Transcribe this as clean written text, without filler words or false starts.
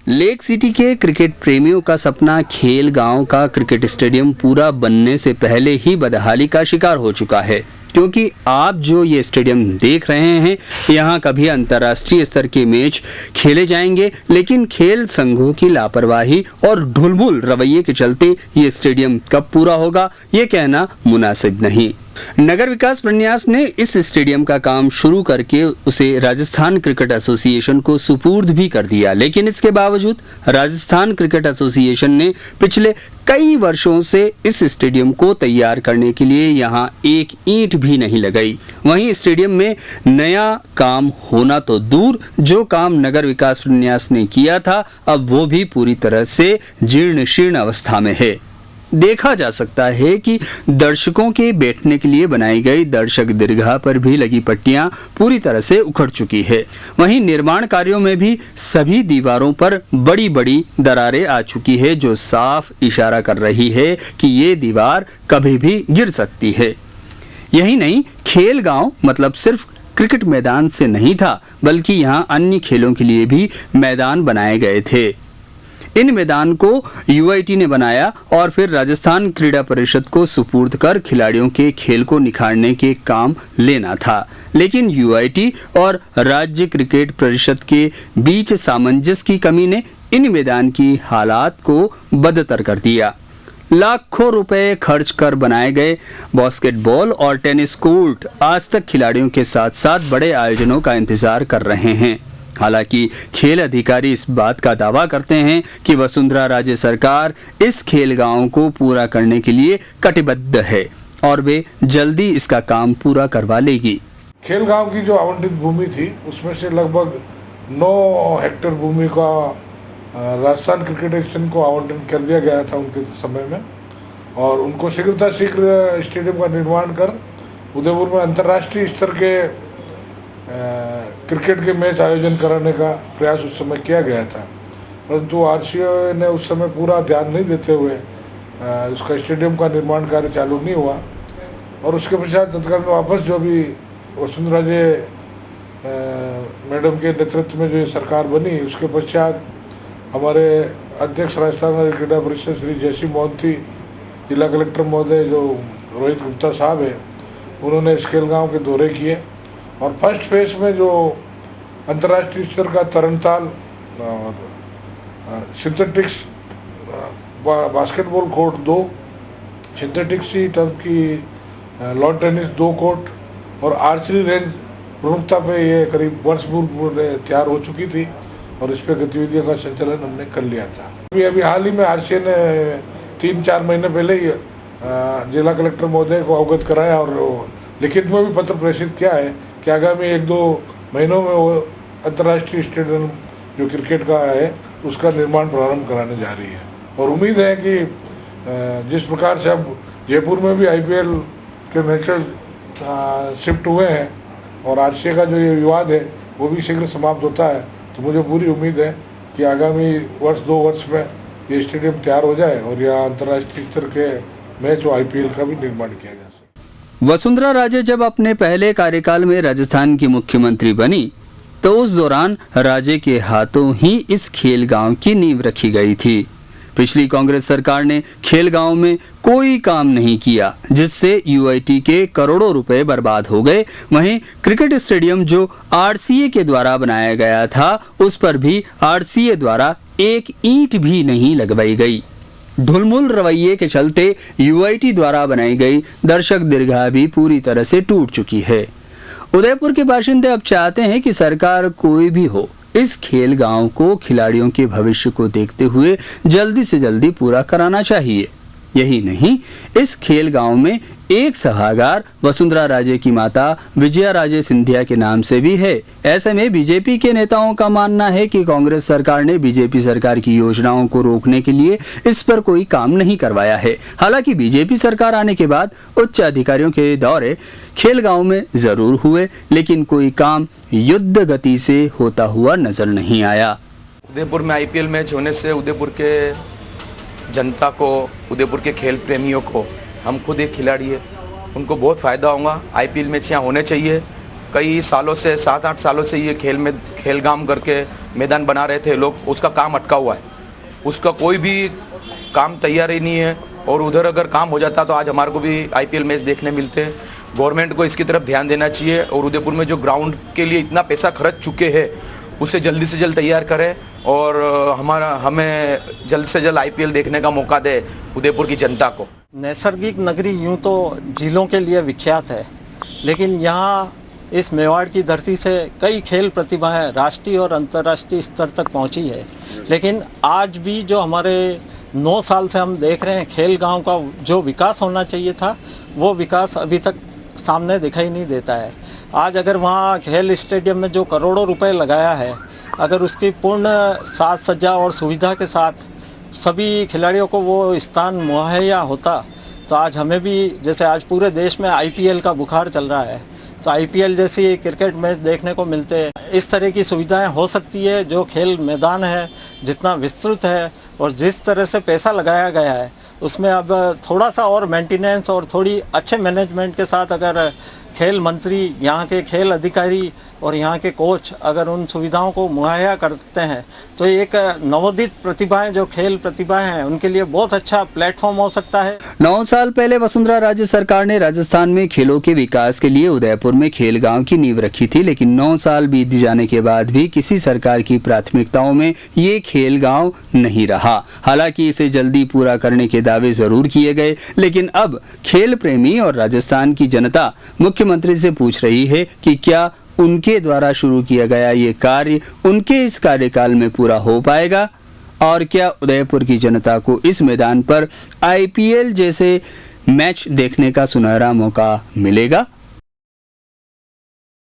Lake city के cricket प्रेमियों का सपना खेल गांव का क्रिकेट स्टेडियम पूरा बनने से पहले ही बदहाली का शिकार हो चुका है, क्योंकि आप जो ये स्टेडियम देख रहे हैं यहाँ कभी अंतर्राष्ट्रीय स्तर के मैच खेले जाएंगे, लेकिन खेल संघों की लापरवाही और ढुलमुल रवैये के चलते ये स्टेडियम कब पूरा होगा ये कहना मुनासिब नहीं। नगर विकास प्रन्यास ने इस स्टेडियम का काम शुरू करके उसे राजस्थान क्रिकेट एसोसिएशन को सुपुर्द भी कर दिया, लेकिन इसके बावजूद राजस्थान क्रिकेट एसोसिएशन ने पिछले कई वर्षों से इस स्टेडियम को तैयार करने के लिए यहाँ एक ईंट भी नहीं लगाई। वहीं स्टेडियम में नया काम होना तो दूर, जो काम नगर विकास प्रन्यास ने किया था अब वो भी पूरी तरह से जीर्ण शीर्ण अवस्था में है। देखा जा सकता है कि दर्शकों के बैठने के लिए बनाई गई दर्शक दीर्घा पर भी लगी पट्टियां पूरी तरह से उखड़ चुकी है। वहीं निर्माण कार्यों में भी सभी दीवारों पर बड़ी बड़ी दरारें आ चुकी है, जो साफ इशारा कर रही है कि ये दीवार कभी भी गिर सकती है। यही नहीं, खेल गांव मतलब सिर्फ क्रिकेट मैदान से नहीं था, बल्कि यहाँ अन्य खेलों के लिए भी मैदान बनाए गए थे। इन मैदान को यूआईटी ने बनाया और फिर राजस्थान क्रीड़ा परिषद को सुपुर्द कर खिलाड़ियों के खेल को निखारने के काम लेना था, लेकिन यूआईटी और राज्य क्रिकेट परिषद के बीच सामंजस्य की कमी ने इन मैदान की हालात को बदतर कर दिया। लाखों रुपए खर्च कर बनाए गए बास्केटबॉल और टेनिस कोर्ट आज तक खिलाड़ियों के साथ साथ बड़े आयोजनों का इंतजार कर रहे हैं। हालांकि खेल अधिकारी इस बात का दावा करते हैं कि वसुंधरा राजे सरकार इस खेल गांव को पूरा करने के लिए कटिबद्ध है और वे जल्दी इसका काम पूरा करवा लेगी। खेल गांव की जो आवंटित भूमि थी उसमें से लगभग 9 हेक्टेयर भूमि का राजस्थान क्रिकेट एसोसिएशन को आवंटन कर दिया गया था उनके समय में, और उनको शीघ्र स्टेडियम का निर्माण कर उदयपुर में अंतर्राष्ट्रीय स्तर के क्रिकेट के मैच आयोजन कराने का प्रयास उस समय किया गया था, परंतु आरसीओ ने उस समय पूरा ध्यान नहीं देते हुए उसका स्टेडियम का निर्माण कार्य चालू नहीं हुआ। और उसके पश्चात तत्कालीन वापस जो भी वसुंधरा राजे मैडम के नेतृत्व में जो सरकार बनी, उसके पश्चात हमारे अध्यक्ष राजस्थान क्रीड़ा परिषद श्री जयसिंह मोहंती, जिला कलेक्टर महोदय जो रोहित गुप्ता साहब है, उन्होंने इस खेल गाँव के दौरे किए और फर्स्ट फेज में जो अंतर्राष्ट्रीय स्तर का तरणताल और सिंथेटिक्स बास्केटबॉल कोर्ट 2, सिंथेटिक्स की टर्फ की लॉन टेनिस 2 कोर्ट और आर्चरी रेंज प्रमुखता पे ये करीब वर्ष पूर्व तैयार हो चुकी थी और इस पे गतिविधियों का संचालन हमने कर लिया था। अभी हाल ही में आरसीए ने 3-4 महीने पहले ही जिला कलेक्टर महोदय को अवगत कराया और लिखित में भी पत्र प्रेषित किया है कि आगामी 1-2 महीनों में वो अंतर्राष्ट्रीय स्टेडियम जो क्रिकेट का है उसका निर्माण प्रारंभ कराने जा रही है। और उम्मीद है कि जिस प्रकार से अब जयपुर में भी आईपीएल के मैचेस शिफ्ट हुए हैं और आरसीए का जो ये विवाद है वो भी शीघ्र समाप्त होता है, तो मुझे पूरी उम्मीद है कि आगामी 1-2 वर्ष में ये स्टेडियम तैयार हो जाए और यहाँ अंतर्राष्ट्रीय स्तर के मैच और आईपीएल का भी निर्माण किया जा सके। वसुंधरा राजे जब अपने पहले कार्यकाल में राजस्थान की मुख्यमंत्री बनी तो उस दौरान राजे के हाथों ही इस खेल गांव की नींव रखी गई थी। पिछली कांग्रेस सरकार ने खेल गांव में कोई काम नहीं किया, जिससे यूआईटी के करोड़ों रुपए बर्बाद हो गए। वहीं क्रिकेट स्टेडियम जो आरसीए के द्वारा बनाया गया था उस पर भी आरसीए द्वारा एक ईंट भी नहीं लगवाई गई। ढुलमुल रवैये के चलते यूआईटी द्वारा बनाई गई दर्शक दीर्घा भी पूरी तरह से टूट चुकी है। उदयपुर के बाशिंदे अब चाहते हैं कि सरकार कोई भी हो, इस खेल गांव को खिलाड़ियों के भविष्य को देखते हुए जल्दी से जल्दी पूरा कराना चाहिए। यही नहीं, इस खेल गांव में एक सभागार वसुंधरा राजे की माता विजया राजे सिंधिया के नाम से भी है। ऐसे में बीजेपी के नेताओं का मानना है कि कांग्रेस सरकार ने बीजेपी सरकार की योजनाओं को रोकने के लिए इस पर कोई काम नहीं करवाया है। हालांकि बीजेपी सरकार आने के बाद उच्च अधिकारियों के दौरे खेल गांव में जरूर हुए, लेकिन कोई काम युद्ध गति से होता हुआ नजर नहीं आया। उदयपुर में आईपीएल मैच होने से उदयपुर के जनता को, उदयपुर के खेल प्रेमियों को, हम खुद एक खिलाड़ी है, उनको बहुत फ़ायदा होगा। आईपीएल मैच यहाँ होने चाहिए कई सालों से 7-8 सालों से ये खेलगाम करके मैदान बना रहे थे लोग, उसका काम अटका हुआ है, उसका कोई भी काम तैयार ही नहीं है। और उधर अगर काम हो जाता तो आज हमारे को भी IPL मैच देखने मिलते। गवर्नमेंट को इसकी तरफ ध्यान देना चाहिए और उदयपुर में जो ग्राउंड के लिए इतना पैसा खर्च चुके हैं उसे जल्दी से जल्द तैयार करें और हमें जल्द से जल्द IPL देखने का मौका दे उदयपुर की जनता को। नैसर्गिक नगरी यूँ तो झीलों के लिए विख्यात है, लेकिन यहाँ इस मेवाड़ की धरती से कई खेल प्रतिभाएं राष्ट्रीय और अंतर्राष्ट्रीय स्तर तक पहुँची है। लेकिन आज भी जो हमारे 9 साल से हम देख रहे हैं खेल गांव का जो विकास होना चाहिए था, वो विकास अभी तक सामने दिखाई नहीं देता है। आज अगर वहाँ खेल स्टेडियम में जो करोड़ों रुपए लगाया है, अगर उसकी पूर्ण साज सज्जा और सुविधा के साथ सभी खिलाड़ियों को वो स्थान मुहैया होता तो आज हमें भी, जैसे आज पूरे देश में IPL का बुखार चल रहा है, तो IPL जैसी क्रिकेट मैच देखने को मिलते हैं। इस तरह की सुविधाएं हो सकती है। जो खेल मैदान है जितना विस्तृत है और जिस तरह से पैसा लगाया गया है, उसमें अब थोड़ा सा और मेंटेनेंस और थोड़ी अच्छे मैनेजमेंट के साथ अगर खेल मंत्री, यहाँ के खेल अधिकारी और यहाँ के कोच अगर उन सुविधाओं को मुहैया करते हैं तो एक नवोदित प्रतिभाएं, जो खेल प्रतिभाएं हैं, उनके लिए बहुत अच्छा प्लेटफॉर्म हो सकता है। 9 साल पहले वसुंधरा राज्य सरकार ने राजस्थान में खेलों के विकास के लिए उदयपुर में खेल गांव की नींव रखी थी, लेकिन 9 साल बीत जाने के बाद भी किसी सरकार की प्राथमिकताओं में ये खेल गांव नहीं रहा। हालांकि इसे जल्दी पूरा करने के दावे जरूर किए गए, लेकिन अब खेल प्रेमी और राजस्थान की जनता मुख्यमंत्री से पूछ रही है कि क्या उनके द्वारा शुरू किया गया ये कार्य उनके इस कार्यकाल में पूरा हो पाएगा और क्या उदयपुर की जनता को इस मैदान पर IPL जैसे मैच देखने का सुनहरा मौका मिलेगा।